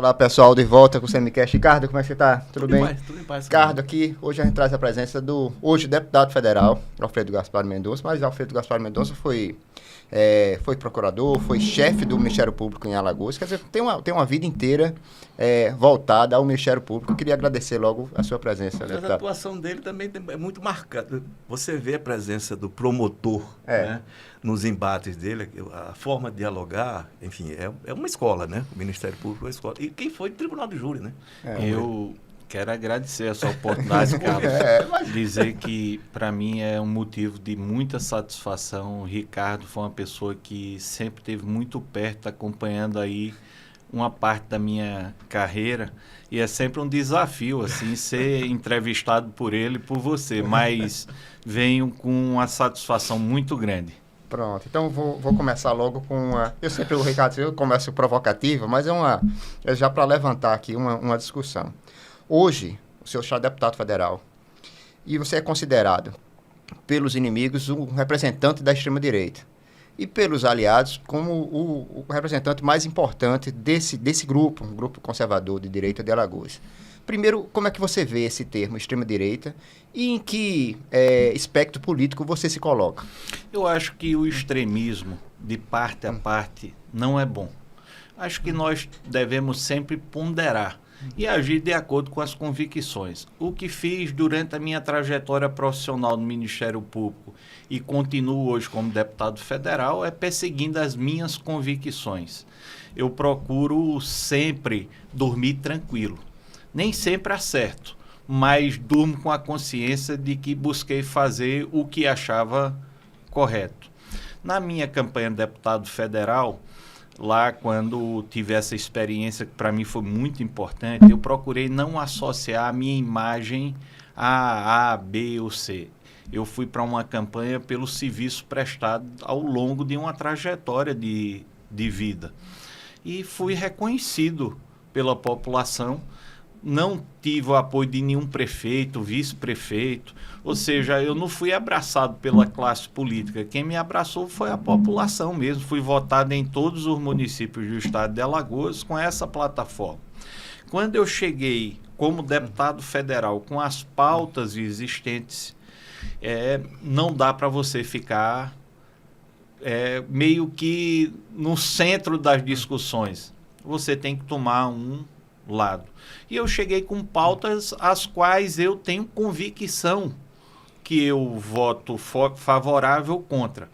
Olá pessoal, de volta com o Semicast. Ricardo, como é que você está? Tudo bem? Tudo em paz. Ricardo, aqui, hoje a gente traz a presença do, hoje, deputado federal, Alfredo Gaspar Mendonça, mas Alfredo Gaspar Mendonça foi procurador, foi chefe do Ministério Público em Alagoas, quer dizer, tem uma vida inteira voltada ao Ministério Público. Eu queria agradecer logo a sua presença, Mas deputado. a atuação dele também é muito marcada. Você vê a presença do promotor, né, nos embates dele, a forma de dialogar, enfim, é uma escola, né? O Ministério Público é uma escola. E quem foi? Tribunal de Júri, né? Eu quero agradecer essa oportunidade, Carlos. Dizer que, para mim, é um motivo de muita satisfação. O Ricardo foi uma pessoa que sempre esteve muito perto, acompanhando aí uma parte da minha carreira. E é sempre um desafio, assim, ser entrevistado por ele e por você. Mas venho com uma satisfação muito grande. Pronto, então vou começar logo com uma... o Ricardo, eu começo provocativa, mas é já para levantar aqui uma discussão. Hoje, o senhor está deputado federal e você é considerado pelos inimigos um representante da extrema-direita e pelos aliados como o representante mais importante desse grupo, um grupo conservador de direita de Alagoas. Primeiro, como é que você vê esse termo extrema-direita e em que espectro político você se coloca? Eu acho que o extremismo, de parte a parte, não é bom. Acho que nós devemos sempre ponderar e agir de acordo com as convicções. O que fiz durante a minha trajetória profissional no Ministério Público e continuo hoje como deputado federal é perseguindo as minhas convicções. Eu procuro sempre dormir tranquilo. Nem sempre acerto, mas durmo com a consciência de que busquei fazer o que achava correto. Na minha campanha de deputado federal, lá quando tive essa experiência que para mim foi muito importante, eu procurei não associar a minha imagem a B ou C. Eu fui para uma campanha pelo serviço prestado ao longo de uma trajetória de vida. E fui reconhecido pela população. Não tive o apoio de nenhum prefeito, vice-prefeito, ou seja, eu não fui abraçado pela classe política. Quem me abraçou foi a população mesmo. Fui votado em todos os municípios do estado de Alagoas com essa plataforma. Quando eu cheguei como deputado federal com as pautas existentes, não dá para você ficar meio que no centro das discussões. Você tem que tomar um lado. E eu cheguei com pautas as quais eu tenho convicção que eu voto favorável ou contra.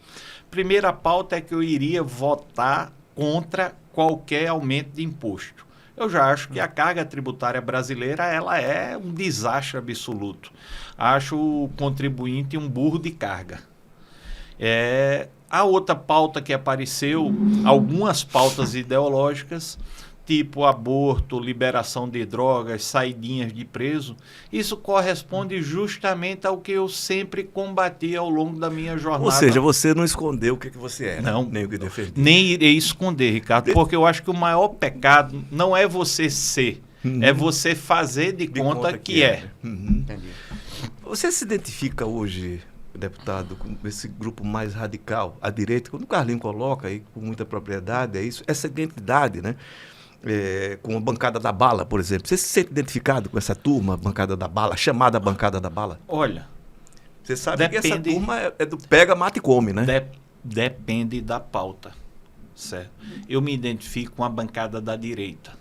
Primeira pauta é que eu iria votar contra qualquer aumento de imposto. Eu já acho que a carga tributária brasileira ela é um desastre absoluto. Acho o contribuinte um burro de carga. A outra pauta que apareceu, algumas pautas ideológicas, tipo aborto, liberação de drogas, saidinhas de preso, isso corresponde justamente ao que eu sempre combati ao longo da minha jornada. Ou seja, você não escondeu o que você era, não, nem o que defendia. Nem irei esconder, Ricardo, porque eu acho que o maior pecado não é você ser, é você fazer de conta que é. Entendi. Você se identifica hoje, deputado, com esse grupo mais radical, à direita, quando o Carlinho coloca aí com muita propriedade, é isso, essa identidade, né? Com a bancada da bala, por exemplo. Você se sente identificado com essa turma, bancada da bala, chamada bancada da bala? Olha, você sabe que essa turma é do pega, mata e come, né? Depende da pauta, certo? Eu me identifico com a bancada da direita.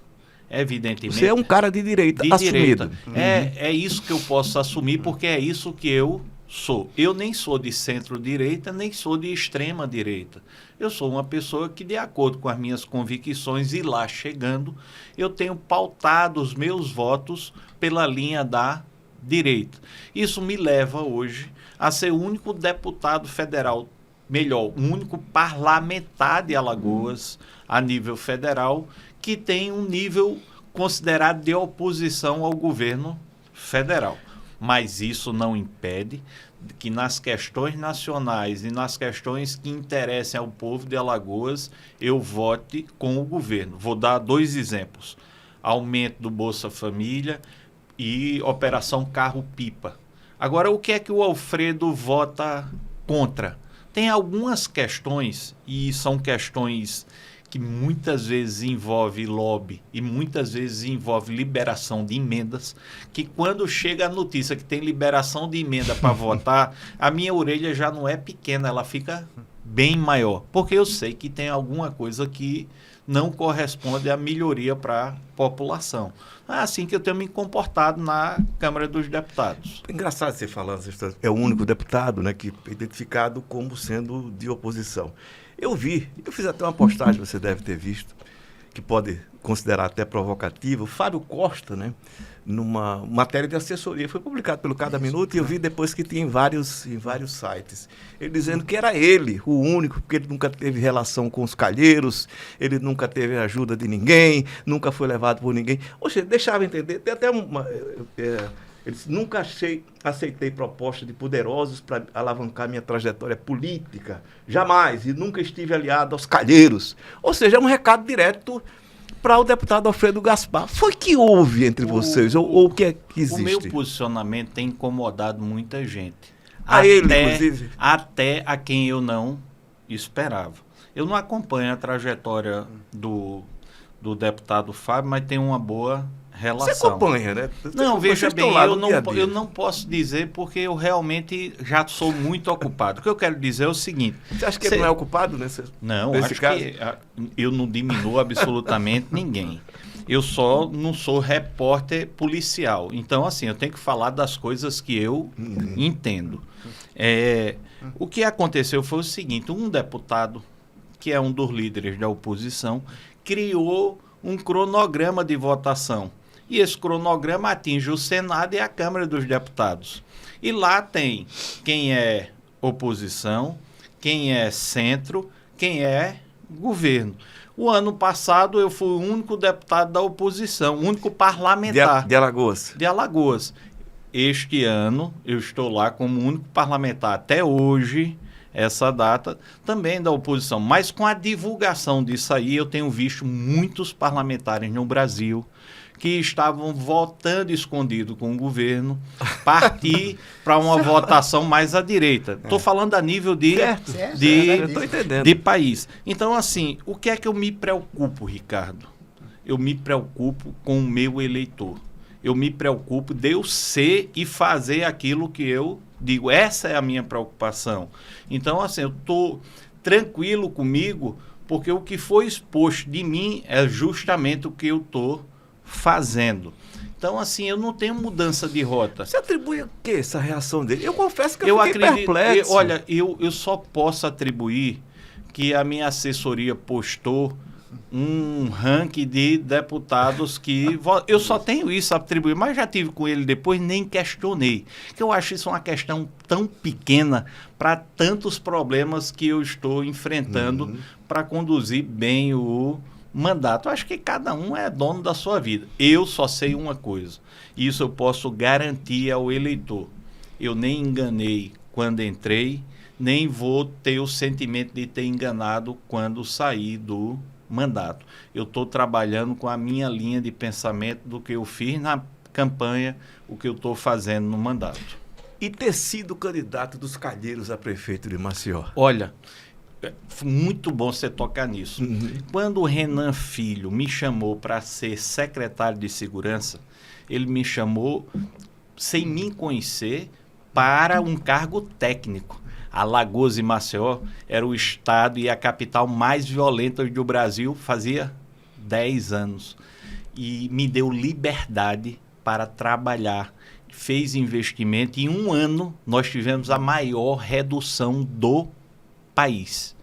Evidentemente. Você é um cara de direita, assumido. É isso que eu posso assumir, porque é isso que eu sou. Eu nem sou de centro-direita, nem sou de extrema-direita. Eu sou uma pessoa que, de acordo com as minhas convicções, e lá chegando, eu tenho pautado os meus votos pela linha da direita. Isso me leva hoje a ser o único deputado federal, melhor, o único parlamentar de Alagoas, a nível federal, que tem um nível considerado de oposição ao governo federal. Mas isso não impede que nas questões nacionais e nas questões que interessem ao povo de Alagoas, eu vote com o governo. Vou dar 2 exemplos. Aumento do Bolsa Família e Operação Carro-Pipa. Agora, o que é que o Alfredo vota contra? Tem algumas questões, e são questões que muitas vezes envolve lobby e muitas vezes envolve liberação de emendas, que quando chega a notícia que tem liberação de emenda para votar, a minha orelha já não é pequena, ela fica bem maior, porque eu sei que tem alguma coisa que não corresponde à melhoria para a população. É assim que eu tenho me comportado na Câmara dos Deputados. Engraçado você falar, é o único deputado, né, que é identificado como sendo de oposição. Eu fiz até uma postagem, você deve ter visto, que pode considerar até provocativa, o Fábio Costa, né, numa matéria de assessoria, foi publicado pelo Cada Minuto, e eu vi depois que tinha em vários sites, ele dizendo que era ele o único, porque ele nunca teve relação com os calheiros, ele nunca teve ajuda de ninguém, nunca foi levado por ninguém. Ou seja, deixava entender, tem até uma... Ele disse, nunca aceitei proposta de poderosos para alavancar minha trajetória política, jamais, e nunca estive aliado aos calheiros. Ou seja, é um recado direto para o deputado Alfredo Gaspar. Foi que houve entre vocês, ou o que é que existe? O meu posicionamento tem incomodado muita gente. Ele, inclusive? Até a quem eu não esperava. Eu não acompanho a trajetória do deputado Fábio, mas tenho uma boa relação. Você acompanha, né? Não, veja bem, eu não posso dizer porque eu realmente já sou muito ocupado. O que eu quero dizer é o seguinte... Você acha que ele não é ocupado nesse caso? Que eu não diminuo absolutamente ninguém. Eu só não sou repórter policial. Então, assim, eu tenho que falar das coisas que eu entendo. O que aconteceu foi o seguinte, um deputado, que é um dos líderes da oposição, criou um cronograma de votação. E esse cronograma atinge o Senado e a Câmara dos Deputados. E lá tem quem é oposição, quem é centro, quem é governo. O ano passado eu fui o único deputado da oposição, o único parlamentar. De Alagoas. De Alagoas. Este ano eu estou lá como único parlamentar até hoje, essa data, também da oposição. Mas com a divulgação disso aí, eu tenho visto muitos parlamentares no Brasil que estavam votando escondido com o governo, partir para uma votação mais à direita. Estou falando a nível de país. Então, assim, o que é que eu me preocupo, Ricardo? Eu me preocupo com o meu eleitor. Eu me preocupo de eu ser e fazer aquilo que eu digo. Essa é a minha preocupação. Então, assim, eu estou tranquilo comigo, porque o que foi exposto de mim é justamente o que eu estou fazendo. Então, assim, eu não tenho mudança de rota. Você atribui a quê essa reação dele? Eu confesso que eu fiquei perplexo. Olha, eu só posso atribuir que a minha assessoria postou um ranking de deputados que... Eu só tenho isso a atribuir, mas já tive com ele depois, nem questionei. Eu acho isso uma questão tão pequena para tantos problemas que eu estou enfrentando para conduzir bem o mandato. Eu acho que cada um é dono da sua vida. Eu só sei uma coisa, e isso eu posso garantir ao eleitor. Eu nem enganei quando entrei, nem vou ter o sentimento de ter enganado quando sair do mandato. Eu estou trabalhando com a minha linha de pensamento do que eu fiz na campanha, o que eu estou fazendo no mandato. E ter sido candidato dos calheiros a prefeito de Maceió? Olha, muito bom você tocar nisso. Quando o Renan Filho me chamou para ser secretário de segurança, ele me chamou sem me conhecer para um cargo técnico. Alagoas e Maceió era o estado e a capital mais violenta do Brasil fazia 10 anos. E me deu liberdade para trabalhar. Fez investimento e em um ano nós tivemos a maior redução do país.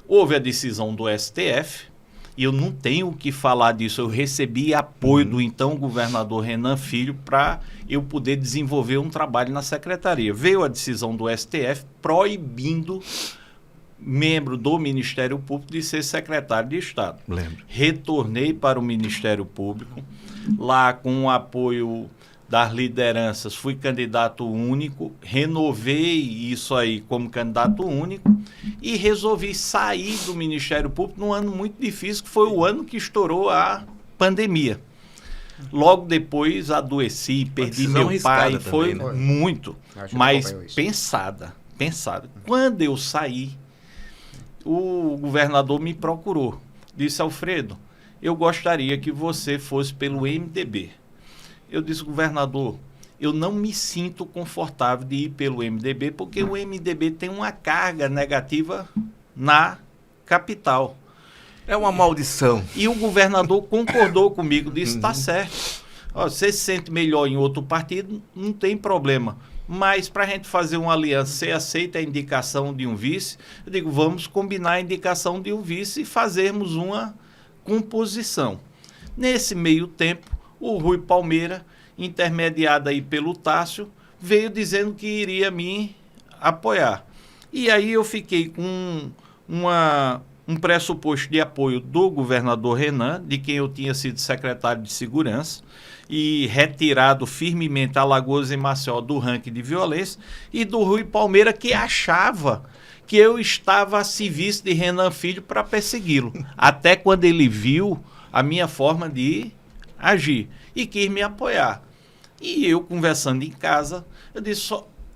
Houve a decisão do STF e eu não tenho o que falar disso. Eu recebi apoio do então governador Renan Filho para eu poder desenvolver um trabalho na secretaria. Veio a decisão do STF proibindo membro do Ministério Público de ser secretário de Estado. Lembro. Retornei para o Ministério Público, lá com o apoio das lideranças, fui candidato único, renovei isso aí como candidato único e resolvi sair do Ministério Público num ano muito difícil, que foi o ano que estourou a pandemia. Logo depois adoeci, perdi meu pai, foi também, né? Muito, mas pensada. Quando eu saí, o governador me procurou. disse: Alfredo, eu gostaria que você fosse pelo MDB. Eu disse: governador, eu não me sinto confortável de ir pelo MDB, porque o MDB tem uma carga negativa na capital. É uma maldição. E o governador concordou comigo, disse: está certo. Ó, você se sente melhor em outro partido, não tem problema. Mas para a gente fazer uma aliança, você aceita a indicação de um vice? Eu digo: vamos combinar a indicação de um vice e fazermos uma composição. Nesse meio tempo, o Rui Palmeira, intermediado aí pelo Tássio, veio dizendo que iria me apoiar. E aí eu fiquei com um pressuposto de apoio do governador Renan, de quem eu tinha sido secretário de Segurança, e retirado firmemente Alagoas e Maceió do ranking de violência, e do Rui Palmeira, que achava que eu estava a serviço de Renan Filho para persegui-lo, até quando ele viu a minha forma de agir e quis me apoiar. E eu, conversando em casa, eu disse: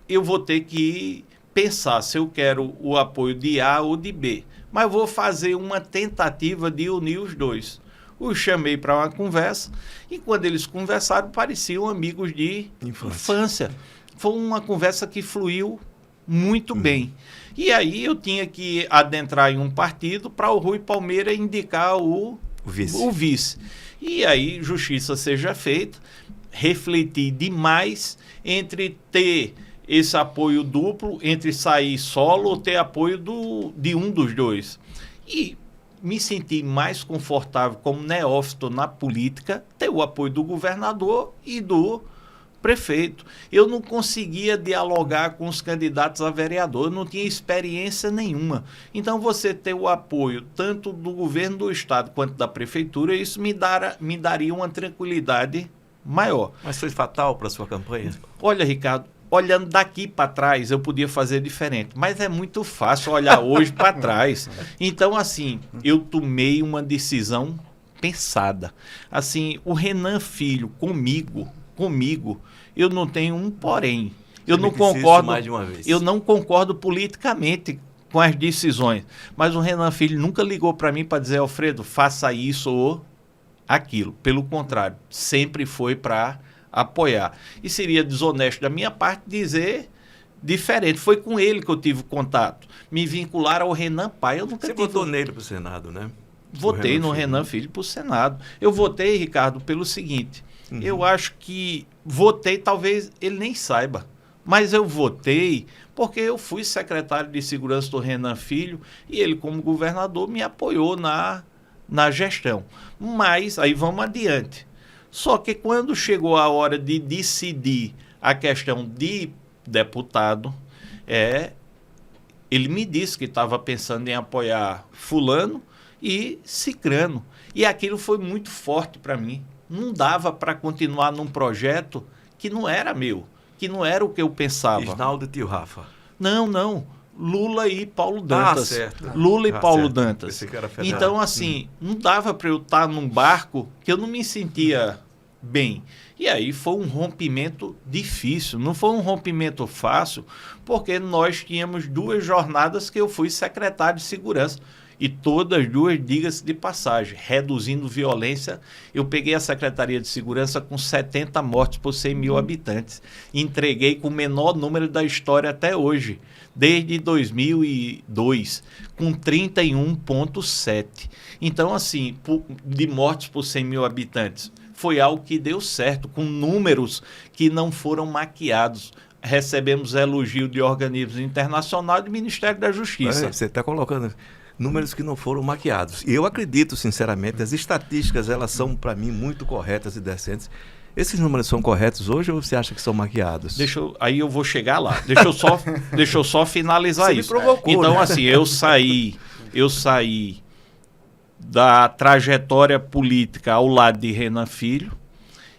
eu vou ter que pensar se eu quero o apoio de A ou de B, mas vou fazer uma tentativa de unir os dois. Os chamei para uma conversa e quando eles conversaram, pareciam amigos de infância. Foi uma conversa que fluiu muito bem. E aí eu tinha que adentrar em um partido para o Rui Palmeira indicar o vice. E aí, justiça seja feita, refleti demais entre ter esse apoio duplo, entre sair solo ou ter apoio de um dos dois. E me senti mais confortável como neófito na política, ter o apoio do governador e do prefeito. Eu não conseguia dialogar com os candidatos a vereador, eu não tinha experiência nenhuma. Então, você ter o apoio tanto do governo do estado quanto da prefeitura, isso me daria uma tranquilidade maior. Mas foi fatal para a sua campanha? Olha, Ricardo, olhando daqui para trás, eu podia fazer diferente, mas é muito fácil olhar hoje para trás. Então, assim, eu tomei uma decisão pensada. Assim, o Renan Filho comigo, eu não tenho um porém. Eu não concordo, mais de uma vez. Eu não concordo politicamente com as decisões, mas o Renan Filho nunca ligou para mim para dizer: Alfredo, faça isso ou aquilo. Pelo contrário, sempre foi para apoiar. E seria desonesto da minha parte dizer diferente. Foi com ele que eu tive contato. Me vincularam ao Renan Pai. Eu nunca votou nele para o Senado, né? Votei no Renan Filho para o Senado. Eu votei, Ricardo, pelo seguinte: eu acho que votei, talvez ele nem saiba, mas eu votei porque eu fui secretário de Segurança do Renan Filho e ele, como governador, me apoiou na gestão. Mas, aí vamos adiante. Só que quando chegou a hora de decidir a questão de deputado, ele me disse que estava pensando em apoiar fulano e cicrano. E aquilo foi muito forte para mim. Não dava para continuar num projeto que não era meu, que não era o que eu pensava. Isnaldo e tio Rafa. Não. Lula e Paulo Dantas. Certo. Lula e Paulo certo. Dantas. Então, assim, não dava para eu estar num barco que eu não me sentia bem. E aí foi um rompimento difícil, não foi um rompimento fácil, porque nós tínhamos 2 jornadas que eu fui secretário de Segurança. E todas 2, diga-se de passagem, reduzindo violência. Eu peguei a Secretaria de Segurança com 70 mortes por 100 mil habitantes. Entreguei com o menor número da história até hoje, desde 2002, com 31,7. Então, assim, de mortes por 100 mil habitantes, foi algo que deu certo, com números que não foram maquiados. Recebemos elogio de organismos internacionais e do Ministério da Justiça. Você está colocando números que não foram maquiados. E eu acredito, sinceramente, as estatísticas, elas são, para mim, muito corretas e decentes. Esses números são corretos hoje ou você acha que são maquiados? Aí eu vou chegar lá. Deixa eu só finalizar você isso. Me provocou, então, né? assim, eu saí da trajetória política ao lado de Renan Filho,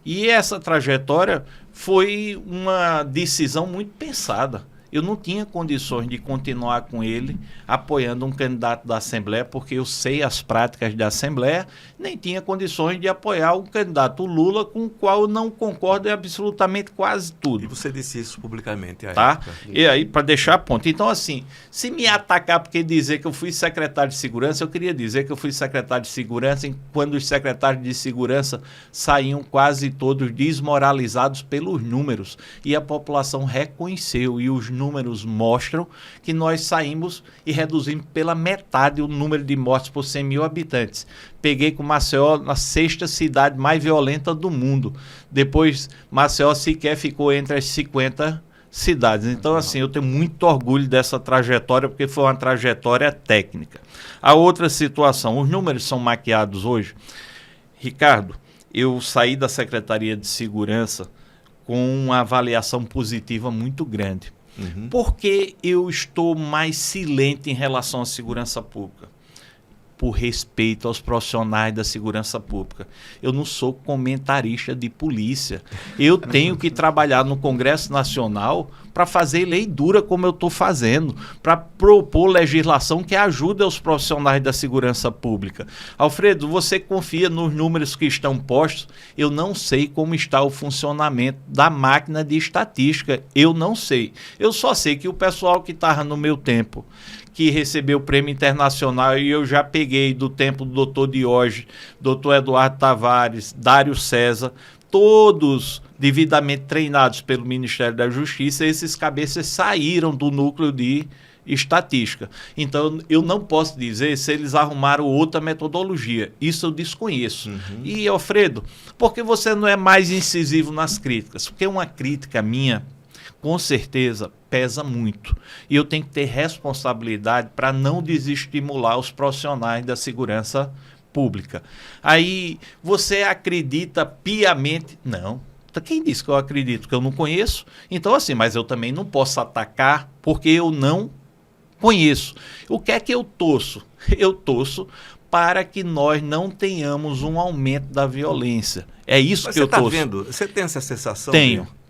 e essa trajetória foi uma decisão muito pensada. eu não tinha condições de continuar com ele apoiando um candidato da Assembleia, porque eu sei as práticas da Assembleia, nem tinha condições de apoiar um candidato Lula com o qual eu não concordo em absolutamente quase tudo. E você disse isso publicamente, tá? E aí, para deixar a ponto. Então, assim, se me atacar porque dizer que eu fui secretário de Segurança, eu queria dizer que eu fui secretário de Segurança quando os secretários de Segurança saíam quase todos desmoralizados pelos números. E a população reconheceu, e os números mostram que nós saímos e reduzimos pela metade o número de mortes por 100 mil habitantes. Peguei com Maceió na 6ª cidade mais violenta do mundo. Depois, Maceió sequer ficou entre as 50 cidades. Então, assim, eu tenho muito orgulho dessa trajetória, porque foi uma trajetória técnica. A outra situação, os números são maquiados hoje. Ricardo, eu saí da Secretaria de Segurança com uma avaliação positiva muito grande. Por que eu estou mais silente em relação à segurança pública? Por respeito aos profissionais da segurança pública. Eu não sou comentarista de polícia. Eu tenho que trabalhar no Congresso Nacional para fazer lei dura como eu estou fazendo, para propor legislação que ajude os profissionais da segurança pública. Alfredo, você confia nos números que estão postos? Eu não sei como está o funcionamento da máquina de estatística. Eu não sei. Eu só sei que o pessoal que estava no meu tempo, que recebeu o prêmio internacional, e eu já peguei do tempo do doutor Diógenes, doutor Eduardo Tavares, Dário César, todos devidamente treinados pelo Ministério da Justiça, esses cabeças saíram do núcleo de estatística. Então, eu não posso dizer se eles arrumaram outra metodologia. Isso eu desconheço. E, Alfredo, por que você não é mais incisivo nas críticas? Porque uma crítica minha, com certeza, pesa muito. E eu tenho que ter responsabilidade para não desestimular os profissionais da segurança pública. Aí, você acredita piamente? Não. Quem disse que eu acredito? Que eu não conheço? Então, assim, mas eu também não posso atacar porque eu não conheço. O que é que eu torço? Eu torço para que nós não tenhamos um aumento da violência. É isso que eu torço. Você está vendo? Você tem essa sensação?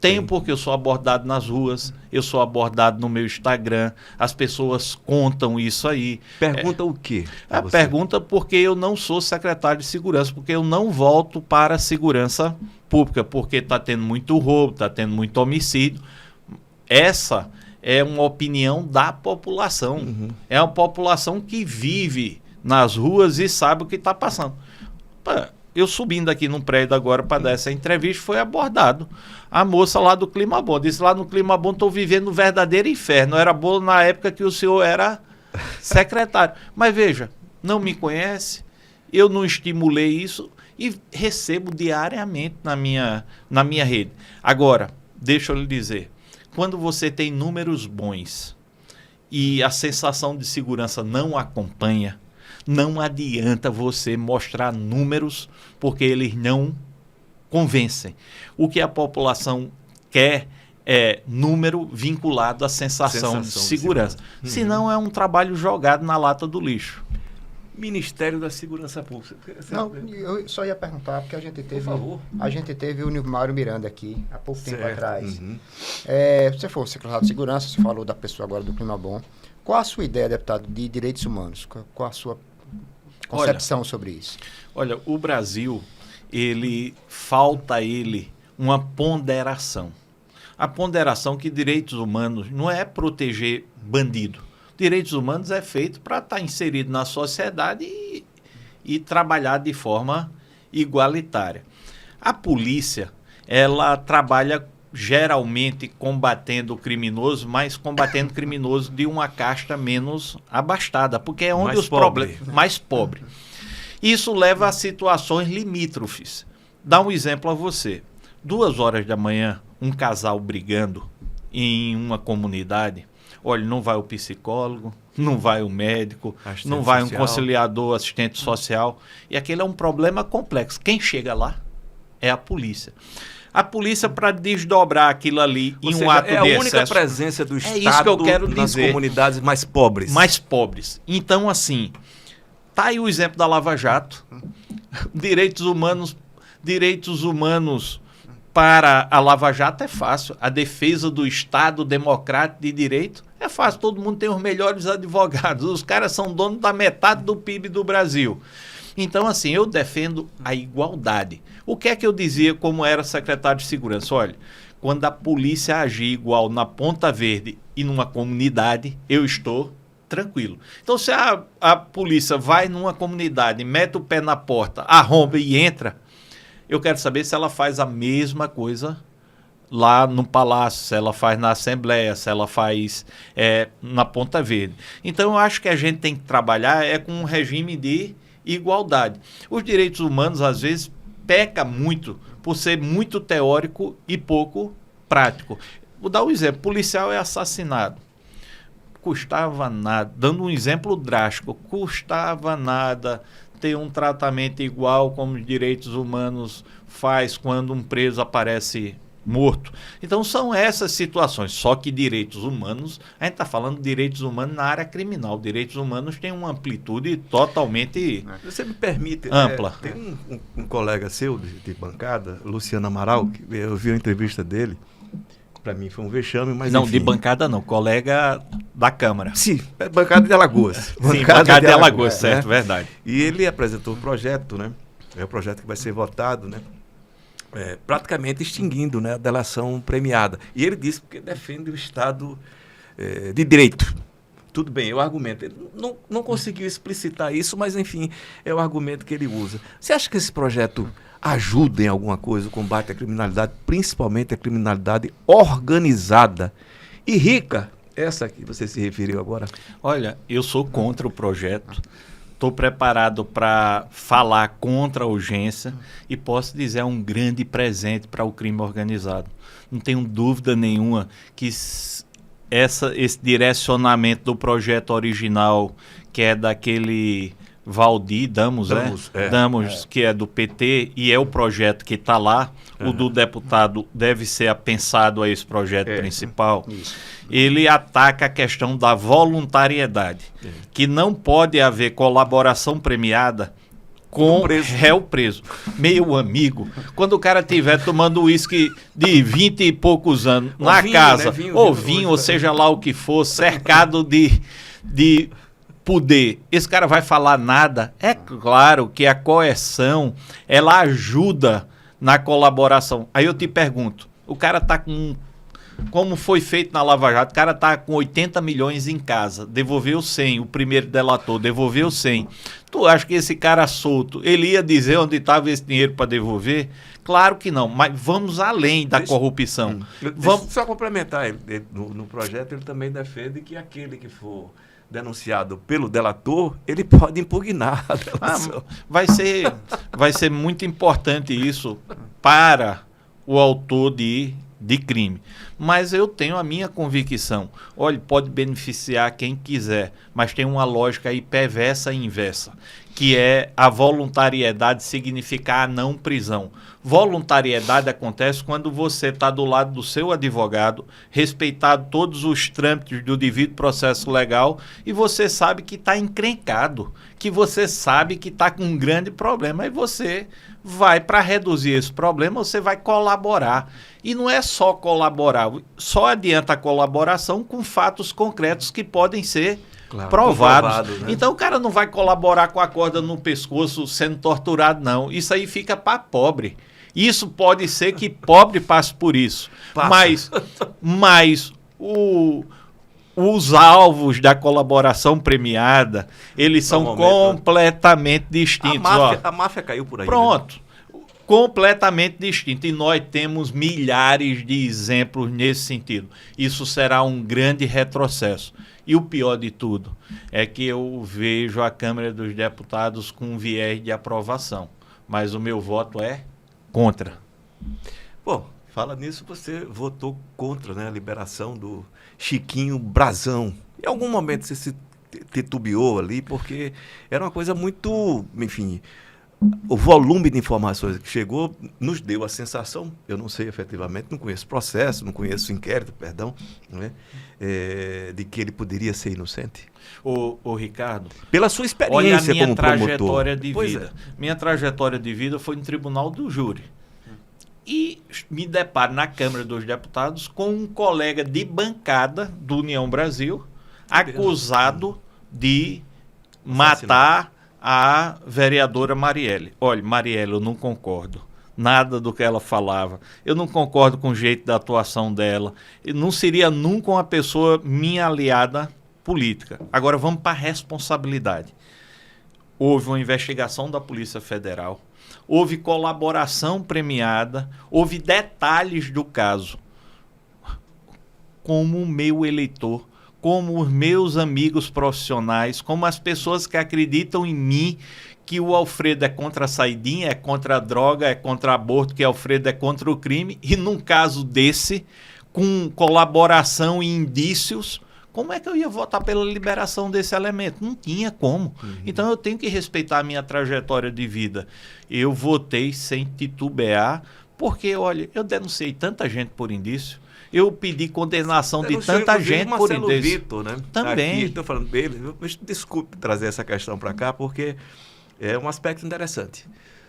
Tenho porque eu sou abordado nas ruas, eu sou abordado no meu Instagram, as pessoas contam isso aí. Pergunta o quê? Pergunta porque eu não sou secretário de segurança, porque eu não volto para a segurança pública, porque está tendo muito roubo, está tendo muito homicídio. Essa é uma opinião da população. É uma população que vive nas ruas e sabe o que está passando. Eu subindo aqui num prédio agora para dar essa entrevista, foi abordado. A moça lá do Clima Bom disse: lá no Clima Bom estou vivendo um verdadeiro inferno. Era bom na época que o senhor era secretário. Mas veja, não me conhece, eu não estimulei isso e recebo diariamente na minha rede. Agora, deixa eu lhe dizer, quando você tem números bons e a sensação de segurança não acompanha, não adianta você mostrar números, porque eles não convencem. O que a população quer é número vinculado à sensação de segurança. Senão é um trabalho jogado na lata do lixo. Ministério da Segurança Pública. Não, eu só ia perguntar, porque a gente teve o Nilmário Miranda aqui, há pouco tempo atrás. Você foi o secretário de Segurança, você falou da pessoa agora do Clima Bom. Qual a sua ideia, deputado, de direitos humanos? Qual a sua concepção sobre isso? Olha, o Brasil, falta uma ponderação. A ponderação que direitos humanos não é proteger bandido. Direitos humanos é feito para estar inserido na sociedade e trabalhar de forma igualitária. A polícia, ela trabalha geralmente combatendo o criminoso, mas combatendo o criminoso de uma casta menos abastada, porque é onde mais os problemas... Mais pobre. Isso leva a situações limítrofes. Dá um exemplo a você. 2h da manhã, um casal brigando em uma comunidade. Olha, não vai o psicólogo, não vai o médico, não vai um conciliador, assistente social. E aquele é um problema complexo. Quem chega lá é a polícia. A polícia, para desdobrar aquilo ali em um ato de excesso... É a única presença do Estado isso que eu quero nas comunidades mais pobres. Mais pobres. Então, assim, tá aí o exemplo da Lava Jato. Direitos humanos para a Lava Jato é fácil. A defesa do Estado democrático de direito é fácil. Todo mundo tem os melhores advogados. Os caras são donos da metade do PIB do Brasil. Então, assim, eu defendo a igualdade. O que é que eu dizia como era secretário de Segurança? Olha, quando a polícia agir igual na Ponta Verde e numa comunidade, eu estou tranquilo. Então, se a polícia vai numa comunidade, mete o pé na porta, arromba e entra, eu quero saber se ela faz a mesma coisa lá no Palácio, se ela faz na Assembleia, se ela faz na Ponta Verde. Então, eu acho que a gente tem que trabalhar com um regime de igualdade. Os direitos humanos, às vezes, peca muito por ser muito teórico e pouco prático. Vou dar um exemplo. Policial é assassinado. Custava nada. Dando um exemplo drástico, custava nada ter um tratamento igual como os direitos humanos faz quando um preso aparece morto. Então são essas situações. Só que direitos humanos, a gente está falando de direitos humanos na área criminal. Direitos humanos têm uma amplitude totalmente Você me permite, ampla. Tem um colega seu de bancada, Luciano Amaral, que eu vi a entrevista dele, para mim foi um vexame, mas não, enfim. de bancada não, colega da Câmara. Sim, bancada de Alagoas. Sim, bancada de Alagoas, certo, verdade. E ele apresentou um projeto, né? É um projeto que vai ser votado, né? Praticamente extinguindo, né, a delação premiada. E ele disse que defende o Estado de Direito. Tudo bem, é o argumento. Ele não conseguiu explicitar isso, mas, enfim, é o argumento que ele usa. Você acha que esse projeto ajuda em alguma coisa o combate à criminalidade, principalmente a criminalidade organizada e rica? Essa que você se referiu agora. Olha, eu sou contra o projeto. Estou preparado para falar contra a urgência e posso dizer, é um grande presente para o crime organizado. Não tenho dúvida nenhuma que esse direcionamento do projeto original, que é daquele Valdir Damos, que é do PT, e é o projeto que está lá, o do deputado deve ser apensado a esse projeto principal. Isso. Ele ataca a questão da voluntariedade, que não pode haver colaboração premiada com réu preso. Meu amigo, quando o cara estiver tomando uísque de 20 e poucos anos na casa, né? Vinho, ou seja lá o que for, cercado de poder, esse cara vai falar nada? É claro que a coerção, ela ajuda na colaboração. Aí eu te pergunto, o cara está com... Como foi feito na Lava Jato, o cara está com 80 milhões em casa, devolveu 100, o primeiro delator devolveu 100. Tu acha que esse cara solto, ele ia dizer onde estava esse dinheiro para devolver? Claro que não, mas vamos além da corrupção. Vamos só complementar, no projeto ele também defende que aquele que for denunciado pelo delator, ele pode impugnar a delação. Vai ser muito importante isso para o autor de crime. Mas eu tenho a minha convicção. Olha, pode beneficiar quem quiser, mas tem uma lógica aí perversa e inversa, que é a voluntariedade significar a não prisão. Voluntariedade acontece quando você está do lado do seu advogado, respeitado todos os trâmites do devido processo legal, e você sabe que está encrencado, que você sabe que está com um grande problema, e você vai, para reduzir esse problema, você vai colaborar. E não é só colaborar, só adianta a colaboração com fatos concretos que podem ser provados. Né? Então o cara não vai colaborar com a corda no pescoço sendo torturado, não. Isso aí fica para pobre. Isso pode ser que pobre passe por isso. Mas os alvos da colaboração premiada, eles são completamente distintos. A máfia caiu por aí. Pronto. Né? Completamente distinto. E nós temos milhares de exemplos nesse sentido. Isso será um grande retrocesso. E o pior de tudo é que eu vejo a Câmara dos Deputados com um viés de aprovação. Mas o meu voto é contra. Bom, fala nisso, você votou contra, né, a liberação do Chiquinho Brazão. Em algum momento você se titubeou ali, porque era uma coisa muito, enfim... O volume de informações que chegou nos deu a sensação, eu não sei efetivamente, não conheço o processo, não conheço o inquérito, perdão, né, de que ele poderia ser inocente. Ô Ricardo, pela sua experiência como promotor. Olha a minha trajetória de vida. Minha trajetória de vida foi no tribunal do júri. E me deparo na Câmara dos Deputados com um colega de bancada do União Brasil acusado de matar a vereadora Marielle. Olha, Marielle, eu não concordo. Nada do que ela falava. Eu não concordo com o jeito da atuação dela. Eu não seria nunca uma pessoa minha aliada política. Agora vamos para a responsabilidade. Houve uma investigação da Polícia Federal, houve colaboração premiada, houve detalhes do caso. Como o meu eleitor, como os meus amigos profissionais, como as pessoas que acreditam em mim, que o Alfredo é contra a saidinha, é contra a droga, é contra o aborto, que o Alfredo é contra o crime, e num caso desse, com colaboração e indícios, como é que eu ia votar pela liberação desse elemento? Não tinha como. Então eu tenho que respeitar a minha trajetória de vida. Eu votei sem titubear, porque, olha, eu denunciei tanta gente por indício, eu pedi condenação de tanta gente por Marcelo indício. Vitor, né? Também. Estou falando dele. Desculpe trazer essa questão para cá, porque é um aspecto interessante.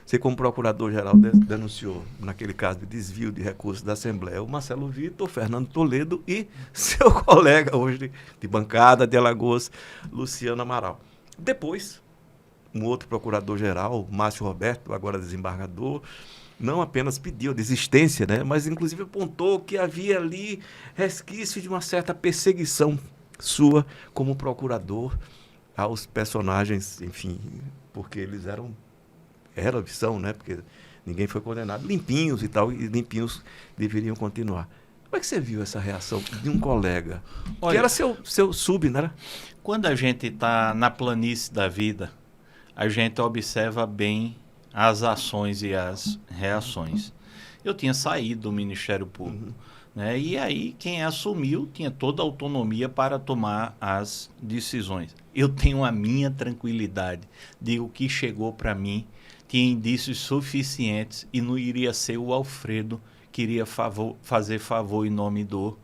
Você, como procurador-geral, denunciou, naquele caso de desvio de recursos da Assembleia, o Marcelo Vitor, Fernando Toledo e seu colega hoje de bancada de Alagoas, Luciano Amaral. Depois, um outro procurador-geral, Márcio Roberto, agora desembargador, não apenas pediu a desistência, né, mas inclusive apontou que havia ali resquício de uma certa perseguição sua como procurador aos personagens, enfim, porque eles são, né, porque ninguém foi condenado, limpinhos e tal, e limpinhos deveriam continuar. Como é que você viu essa reação de um colega, Olha, que era seu sub, né? Quando a gente está na planície da vida, a gente observa bem as ações e as reações. Eu tinha saído do Ministério Público, né? E aí quem assumiu tinha toda a autonomia para tomar as decisões. Eu tenho a minha tranquilidade de o que chegou para mim tinha indícios suficientes e não iria ser o Alfredo que iria fazer favor em nome do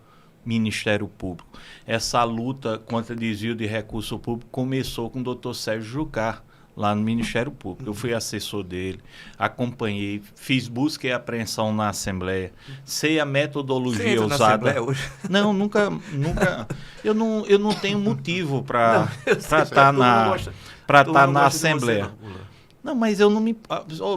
Ministério Público. Essa luta contra desvio de recurso público começou com o Dr. Sérgio Jucá, lá no Ministério Público. Eu fui assessor dele, acompanhei, fiz busca e apreensão na Assembleia, sei a metodologia usada. Na Assembleia hoje? Não, nunca. Eu não tenho motivo para estar na Assembleia. Não, mas eu não me...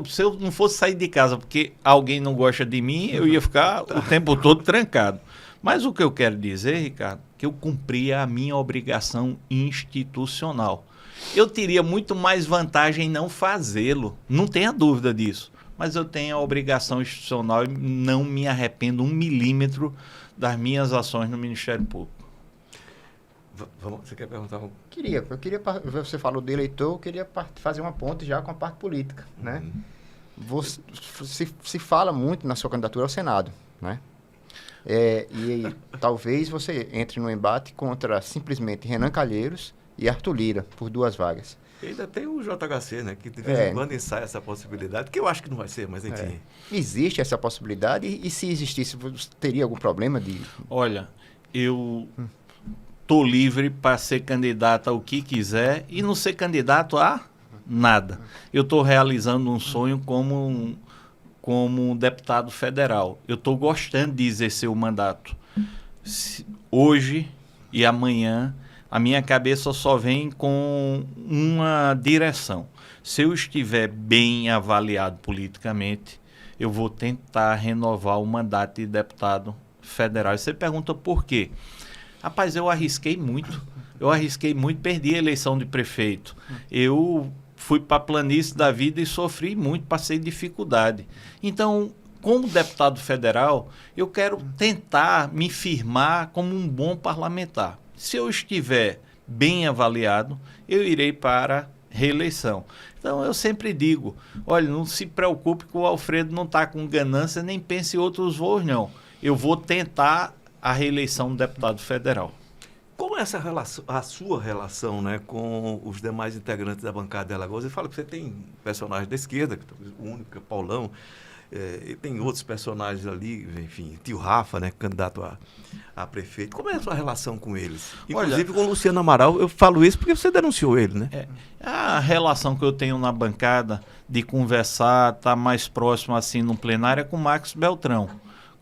Se eu não fosse sair de casa porque alguém não gosta de mim, eu ia ficar o tempo todo trancado. Mas o que eu quero dizer, Ricardo, que eu cumpria a minha obrigação institucional. Eu teria muito mais vantagem em não fazê-lo, não tenha dúvida disso. Mas eu tenho a obrigação institucional e não me arrependo 1 milímetro das minhas ações no Ministério Público. Você quer perguntar algo? Você falou do eleitor, eu queria fazer uma ponte já com a parte política, né? Se fala muito na sua candidatura ao Senado, né? E talvez você entre no embate contra simplesmente Renan Calheiros e Arthur Lira, por 2 vagas. E ainda tem o JHC, né? Que de vez em quando ensaia essa possibilidade, que eu acho que não vai ser, mas enfim. Existe essa possibilidade e se existisse, você teria algum problema de... Olha, eu... Estou livre para ser candidato ao que quiser e não ser candidato a nada. Eu estou realizando um sonho como um deputado federal. Eu estou gostando de exercer o mandato. Hoje e amanhã, a minha cabeça só vem com uma direção. Se eu estiver bem avaliado politicamente, eu vou tentar renovar o mandato de deputado federal. E você pergunta por quê? Rapaz, eu arrisquei muito, perdi a eleição de prefeito. Eu fui para a planície da vida e sofri muito, passei dificuldade. Então, como deputado federal, eu quero tentar me firmar como um bom parlamentar. Se eu estiver bem avaliado, eu irei para reeleição. Então, eu sempre digo, olha, não se preocupe que o Alfredo não está com ganância, nem pense em outros voos, não. Eu vou tentar a reeleição do deputado federal. Como é a sua relação, né, com os demais integrantes da bancada de Alagoas? Eu falo que você tem personagens da esquerda, o único que é Paulão. E tem outros personagens ali, enfim, tio Rafa, né, candidato a prefeito. Como é a sua relação com eles? Inclusive com o Luciano Amaral, eu falo isso porque você denunciou ele, né? A relação que eu tenho na bancada de conversar, estar mais próximo assim no plenário é com o Max Beltrão.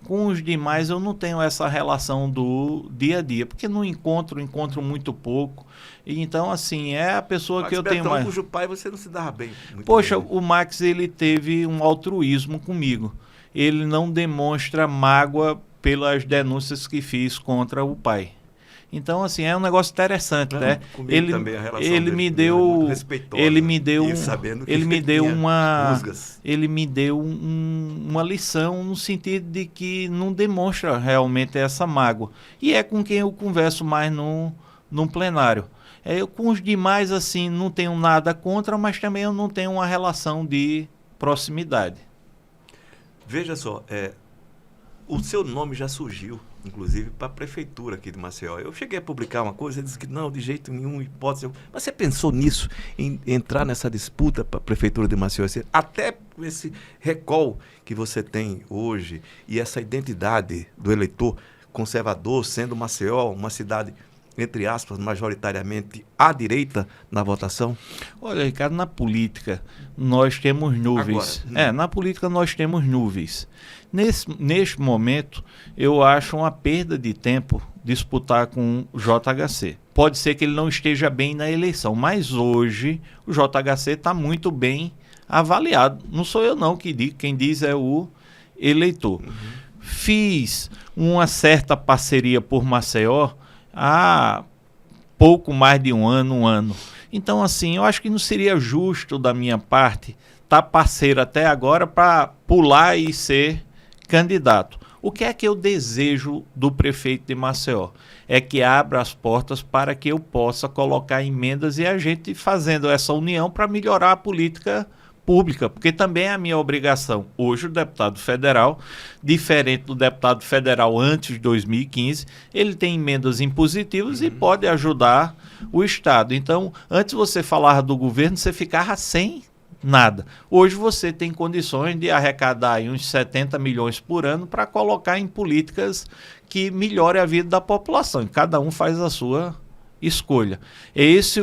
Com os demais eu não tenho essa relação do dia a dia, porque no encontro muito pouco. E então, assim, é a pessoa Max que eu Beltrão, tenho mais... cujo pai você não se dava bem. Poxa, bem. O Max, ele teve um altruísmo comigo. Ele não demonstra mágoa pelas denúncias que fiz contra o pai. Então, assim, é um negócio interessante, né? Ele também, a relação ele dele, me deu, respeitosa, ele me deu, ele me deu uma lição no sentido de que não demonstra realmente essa mágoa. E é com quem eu converso mais num plenário. Eu, com os demais, assim, não tenho nada contra, mas também eu não tenho uma relação de proximidade. Veja só, o seu nome já surgiu, inclusive, para a prefeitura aqui de Maceió. Eu cheguei a publicar uma coisa, ele disse que não, de jeito nenhum, hipótese. Mas você pensou nisso, em entrar nessa disputa para a prefeitura de Maceió? Até esse recall que você tem hoje e essa identidade do eleitor conservador, sendo Maceió uma cidade, entre aspas, majoritariamente à direita na votação? Olha, Ricardo, na política nós temos nuvens. Na política nós temos nuvens. Neste momento, eu acho uma perda de tempo disputar com o JHC. Pode ser que ele não esteja bem na eleição, mas hoje o JHC está muito bem avaliado. Não sou eu não que digo, quem diz é o eleitor. Fiz uma certa parceria por Maceió há pouco mais de um ano. Então, assim, eu acho que não seria justo da minha parte estar parceiro até agora para pular e ser candidato. O que é que eu desejo do prefeito de Maceió? É que abra as portas para que eu possa colocar emendas e a gente fazendo essa união para melhorar a política pública, porque também é a minha obrigação. Hoje o deputado federal, diferente do deputado federal antes de 2015, ele tem emendas impositivas e pode ajudar o Estado. Então, antes você falava do governo, você ficava sem nada. Hoje você tem condições de arrecadar aí uns 70 milhões por ano para colocar em políticas que melhorem a vida da população. Cada um faz a sua escolha. Esse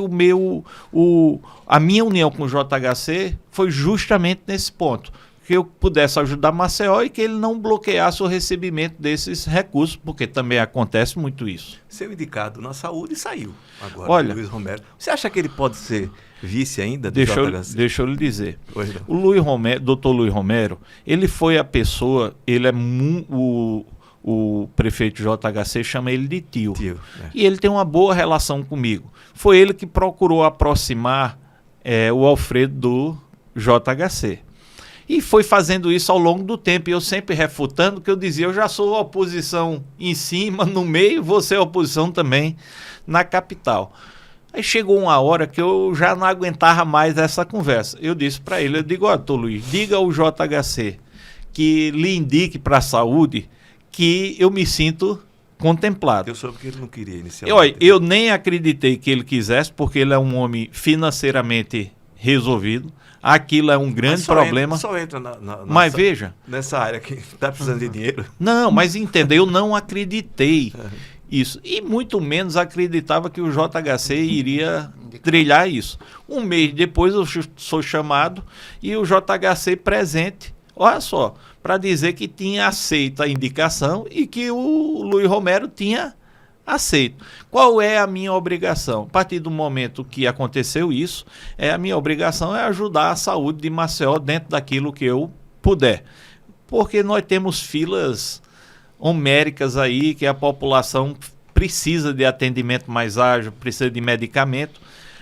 a minha união com o JHC foi justamente nesse ponto, que eu pudesse ajudar Maceió e que ele não bloqueasse o recebimento desses recursos, porque também acontece muito isso. Seu indicado na saúde saiu agora, olha, Luiz Romero. Você acha que ele pode ser vice ainda do JHC? Deixa eu lhe dizer. O doutor Luiz Romero, ele foi a pessoa, ele é o prefeito JHC chama ele de tio. E ele tem uma boa relação comigo. Foi ele que procurou aproximar o Alfredo do JHC. E foi fazendo isso ao longo do tempo. E eu sempre refutando, que eu dizia, eu já sou oposição em cima, no meio, você é oposição também na capital. Aí chegou uma hora que eu já não aguentava mais essa conversa. Eu disse para ele, eu digo, doutor Luiz, diga ao JHC que lhe indique para a saúde que eu me sinto contemplado. Eu soube que ele não queria inicialmente. Eu nem acreditei que ele quisesse, porque ele é um homem financeiramente resolvido. Aquilo é um grande problema. Só entra mas veja, nessa área que está precisando de dinheiro. Não, mas entendeu? Eu não acreditei isso. E muito menos acreditava que o JHC iria trilhar isso. Um mês depois eu sou chamado e o JHC presente. Olha só, para dizer que tinha aceito a indicação e que o Luiz Romero tinha aceito. Qual é a minha obrigação? A partir do momento que aconteceu isso, a minha obrigação é ajudar a saúde de Maceió dentro daquilo que eu puder. Porque nós temos filas homéricas aí, que a população precisa de atendimento mais ágil, precisa de medicamento.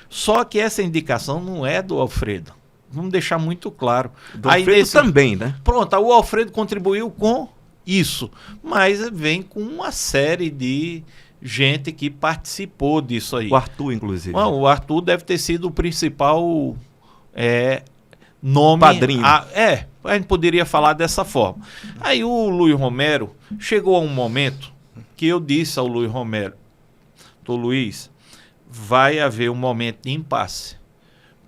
Só que essa indicação não é do Alfredo. Vamos deixar muito claro. Do Alfredo também, né? Pronto, o Alfredo contribuiu com isso, mas vem com uma série de gente que participou disso aí. O Arthur, inclusive. Não, o Arthur deve ter sido o principal nome. Padrinho. A gente poderia falar dessa forma. Aí o Luiz Romero chegou a um momento que eu disse ao Luiz Romero, Luiz, vai haver um momento de impasse.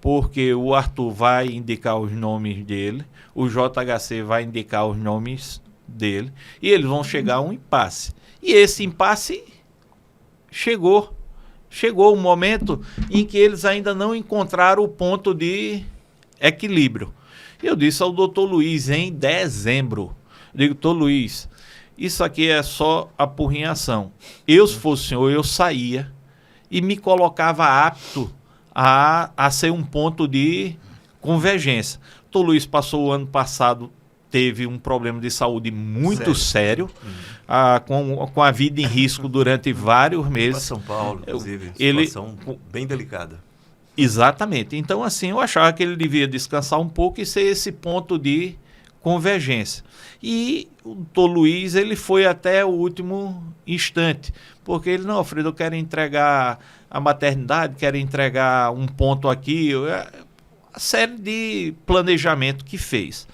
porque o Arthur vai indicar os nomes dele, o JHC vai indicar os nomes dele, e eles vão chegar a um impasse. E esse impasse chegou o momento em que eles ainda não encontraram o ponto de equilíbrio. Eu disse ao doutor Luiz em dezembro, digo, doutor Luiz, isso aqui é só apurrinhação. Eu, se fosse o senhor, eu saía e me colocava apto a ser um ponto de convergência. Doutor Luiz passou o ano passado, teve um problema de saúde muito sério, com a vida em risco durante vários meses. São Paulo, inclusive, situação bem delicada. Exatamente. Então, assim, eu achava que ele devia descansar um pouco e ser esse ponto de convergência. E o doutor Luiz, ele foi até o último instante, porque ele, não, Alfredo, eu quero entregar a maternidade, quero entregar um ponto aqui, a série de planejamento que fez.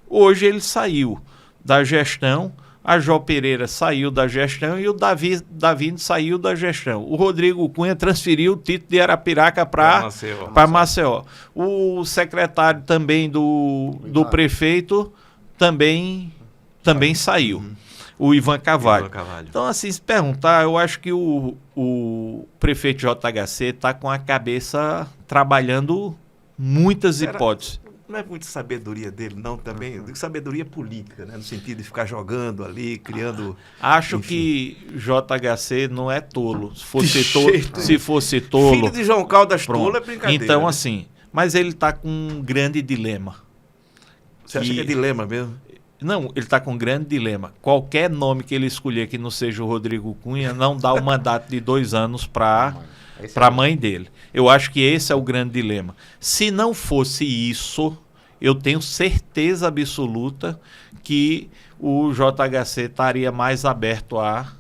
Hoje ele saiu da gestão, a Jó Pereira saiu da gestão e o Davi saiu da gestão. O Rodrigo Cunha transferiu o título de Arapiraca para Maceió. O secretário também do prefeito também saiu. O Ivan Carvalho. Então, assim, se perguntar, eu acho que o prefeito JHC está com a cabeça trabalhando muitas hipóteses. Não é muito sabedoria dele, não, também. Eu digo sabedoria política, né? No sentido de ficar jogando ali, criando... Acho enfim. Que JHC não é tolo. Se fosse tolo... Filho de João Caldas tolo é brincadeira. Então, né? assim, mas ele está com um grande dilema. Você acha que é dilema mesmo? Não, ele está com um grande dilema. Qualquer nome que ele escolher que não seja o Rodrigo Cunha não dá o mandato de 2 anos para a mãe dele. Eu acho que esse é o grande dilema. Se não fosse isso, eu tenho certeza absoluta que o JHC estaria mais aberto à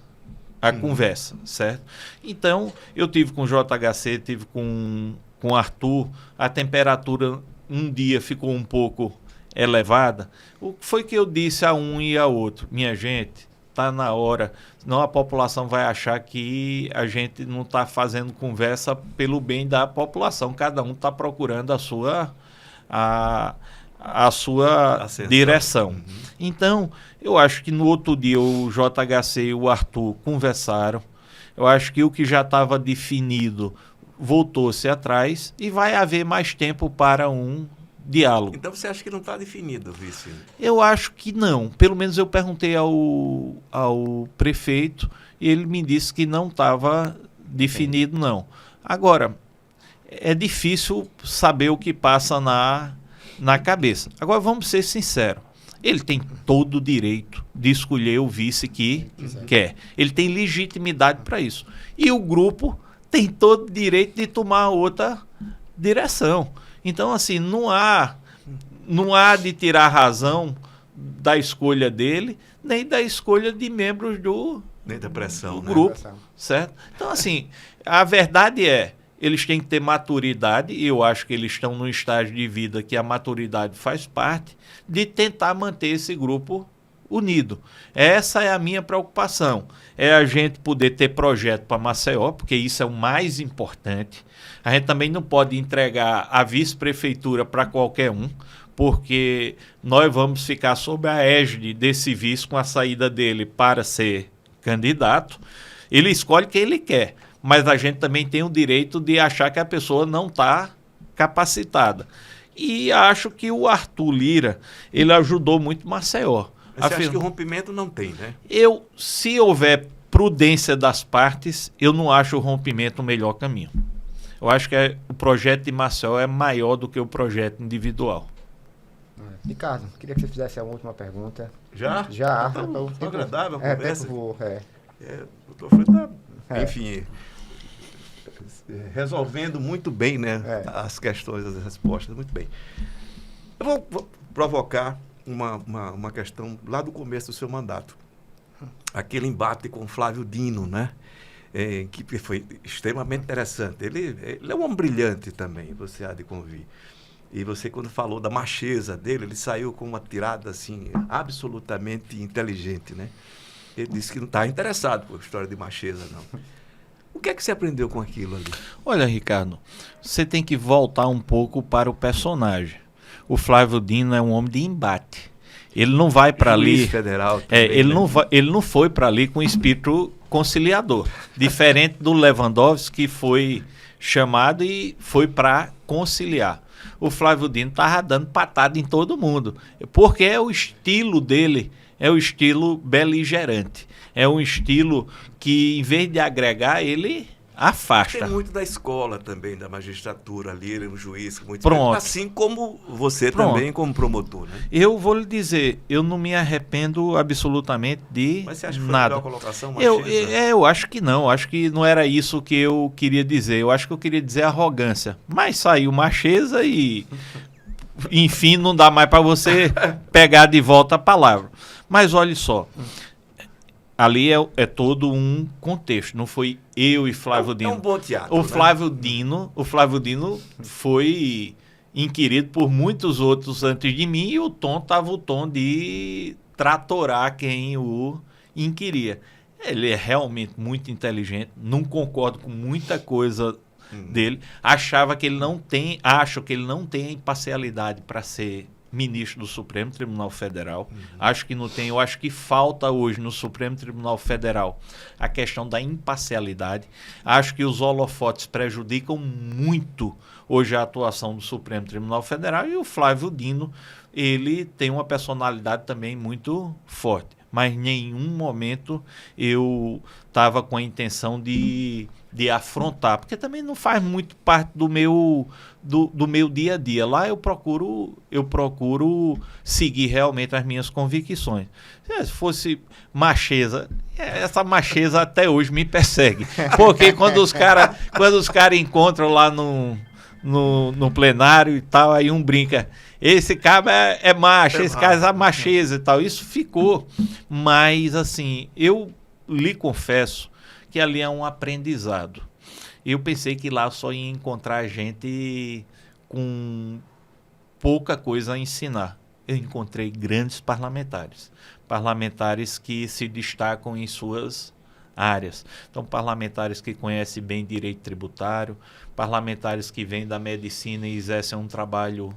conversa, certo? Então, eu tive com o JHC, tive com o Arthur, a temperatura um dia ficou um pouco elevada. O que foi que eu disse a um e a outro? Minha gente, está na hora, senão a população vai achar que a gente não está fazendo conversa pelo bem da população. Cada um está procurando a sua direção. Então, eu acho que no outro dia o JHC e o Arthur conversaram. Eu acho que o que já estava definido voltou-se atrás e vai haver mais tempo para um diálogo. Então você acha que não está definido, vice? Eu acho que não. Pelo menos eu perguntei ao prefeito e ele me disse que não estava definido, não. Agora, é difícil saber o que passa na cabeça. Agora, vamos ser sinceros. Ele tem todo o direito de escolher o vice que quer. Ele tem legitimidade para isso. E o grupo tem todo o direito de tomar outra direção. Então, assim, não há de tirar a razão da escolha dele, nem da escolha de membros nem da pressão, do grupo, certo? Então, assim, a verdade é, eles têm que ter maturidade, e eu acho que eles estão num estágio de vida que a maturidade faz parte, de tentar manter esse grupo unido. Essa é a minha preocupação. É a gente poder ter projeto para Maceió, porque isso é o mais importante. A gente também não pode entregar a vice-prefeitura para qualquer um, porque nós vamos ficar sob a égide desse vice com a saída dele para ser candidato. Ele escolhe quem ele quer, mas a gente também tem o direito de achar que a pessoa não está capacitada. E acho que o Arthur Lira, ele ajudou muito Maceió. Você acha que o rompimento não tem, né? Se houver prudência das partes, eu não acho o rompimento o melhor caminho. Eu acho que o projeto de Maceió é maior do que o projeto individual. Ricardo, queria que você fizesse a última pergunta. Já? Já. Tá agradável a conversa. O doutor Alfredo tá, enfim, resolvendo muito bem, né, as questões, as respostas, muito bem. Eu vou provocar uma questão lá do começo do seu mandato. Aquele embate com Flávio Dino, né? Que foi extremamente interessante. Ele é um homem brilhante também, você há de convir. E você, quando falou da macheza dele, ele saiu com uma tirada assim, absolutamente inteligente, né? Ele disse que não está interessado por história de macheza, não. O que é que você aprendeu com aquilo ali? Olha, Ricardo, você tem que voltar um pouco para o personagem. O Flávio Dino é um homem de embate. Ele não vai para ali. Federal também, ele não foi para ali com espírito conciliador. Diferente do Lewandowski, que foi chamado e foi para conciliar. O Flávio Dino estava dando patada em todo mundo. Porque é o estilo dele, é o estilo beligerante. É um estilo que, em vez de agregar, ele afasta. Tem muito da escola também, da magistratura ali, ele é um juiz muito Pronto. assim como você Pronto. também, como promotor, né? Eu vou lhe dizer, eu não me arrependo absolutamente de Mas você acha que foi nada. a colocação, Eu acho que não, acho que não era isso que eu queria dizer. Eu acho que eu queria dizer arrogância. Mas saiu macheza e, enfim, não dá mais para você pegar de volta a palavra. Mas olha só, ali é todo um contexto, não foi eu e Flávio Dino. É um bom teatro. O Flávio Dino foi inquirido por muitos outros antes de mim e o tom estava o tom de tratorar quem o inquiria. Ele é realmente muito inteligente, não concordo com muita coisa dele. Acho que ele não tem a imparcialidade para ser ministro do Supremo Tribunal Federal. Acho que não tem. Eu acho que falta hoje no Supremo Tribunal Federal a questão da imparcialidade. Acho que os holofotes prejudicam muito hoje a atuação do Supremo Tribunal Federal e o Flávio Dino, ele tem uma personalidade também muito forte. Mas em nenhum momento eu estava com a intenção de afrontar, porque também não faz muito parte do meu dia a dia. Lá eu procuro seguir realmente as minhas convicções. Se fosse macheza, essa macheza até hoje me persegue. Porque quando os cara encontram lá no plenário e tal, aí um brinca, esse cara é macho, esse cara é macheza e tal. Isso ficou. Mas, assim, eu lhe confesso que ali é um aprendizado. Eu pensei que lá só ia encontrar gente com pouca coisa a ensinar. Eu encontrei grandes parlamentares. Parlamentares que se destacam em suas áreas. Então, parlamentares que conhecem bem direito tributário, parlamentares que vêm da medicina e exercem um trabalho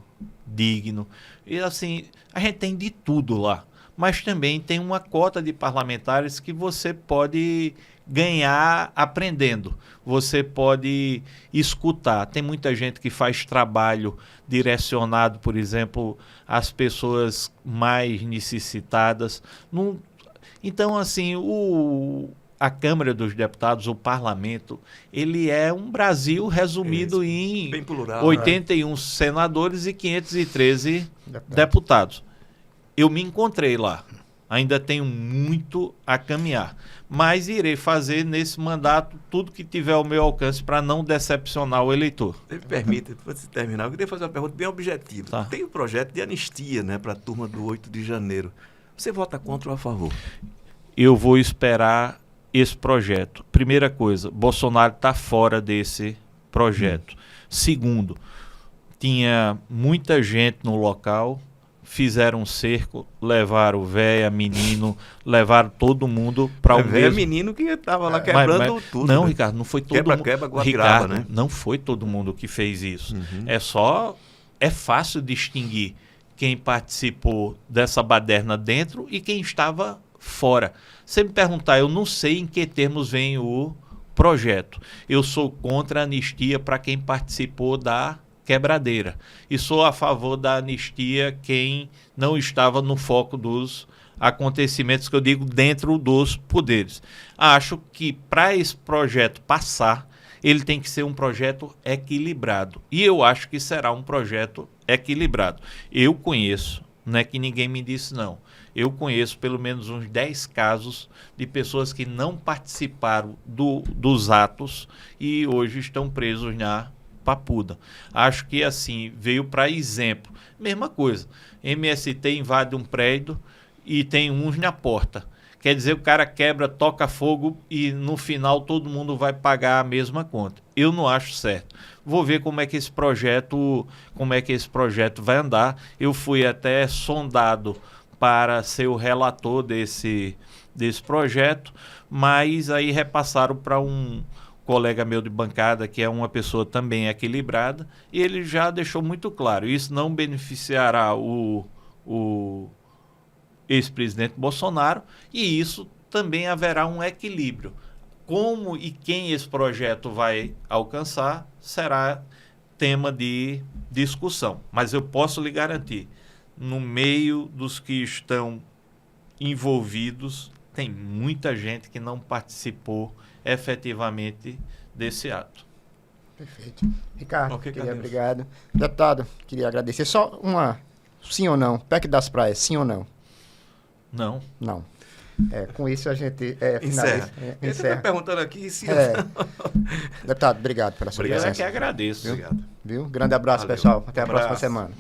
digno. E assim, a gente tem de tudo lá. Mas também tem uma cota de parlamentares que você pode ganhar aprendendo. Você pode escutar. Tem muita gente que faz trabalho direcionado, por exemplo, às pessoas mais necessitadas. Então, assim, a Câmara dos Deputados, o Parlamento, ele é um Brasil resumido em bem plural, 81 senadores e 513 deputados. Eu me encontrei lá. Ainda tenho muito a caminhar. Mas irei fazer nesse mandato tudo que tiver ao meu alcance para não decepcionar o eleitor. Me permita, antes de terminar, eu queria fazer uma pergunta bem objetiva. Tá. Tem um projeto de anistia, né, para a turma do 8 de janeiro. Você vota contra ou a favor? Eu vou esperar esse projeto. Primeira coisa, Bolsonaro está fora desse projeto. Segundo, tinha muita gente no local, fizeram um cerco, levaram véia, menino, levaram todo mundo para o mesmo... menino que estava lá quebrando tudo. Não, né? Ricardo, não foi todo mundo. Guatiraba, Ricardo, né? não foi todo mundo que fez isso. É fácil distinguir quem participou dessa baderna dentro e quem estava fora. Se me perguntar, eu não sei em que termos vem o projeto. Eu sou contra a anistia para quem participou da quebradeira. E sou a favor da anistia quem não estava no foco dos acontecimentos, que eu digo dentro dos poderes. Acho que para esse projeto passar, ele tem que ser um projeto equilibrado. E eu acho que será um projeto equilibrado. Eu conheço, não é que ninguém me disse não, eu conheço pelo menos uns 10 casos de pessoas que não participaram dos atos e hoje estão presos na Papuda. Acho que assim, veio para exemplo. Mesma coisa, MST invade um prédio e tem uns na porta. Quer dizer, o cara quebra, toca fogo e no final todo mundo vai pagar a mesma conta. Eu não acho certo. Vou ver como é que esse projeto vai andar. Eu fui até sondado para ser o relator desse projeto, mas aí repassaram para um colega meu de bancada, que é uma pessoa também equilibrada, e ele já deixou muito claro, isso não beneficiará o ex-presidente Bolsonaro, e isso também haverá um equilíbrio. Como e quem esse projeto vai alcançar será tema de discussão. Mas eu posso lhe garantir, no meio dos que estão envolvidos, tem muita gente que não participou efetivamente desse ato. Perfeito. Ricardo, Ok, obrigado. Deputado, queria agradecer. Só uma, sim ou não? PEC das praias, sim ou não? Não. Não. Com isso a gente Encerra. finaliza. Ele está perguntando aqui se... Deputado, obrigado pela sua Eu é presença. que agradeço. Obrigado. Viu? Grande abraço, Valeu. pessoal. Até a Um próxima abraço. semana.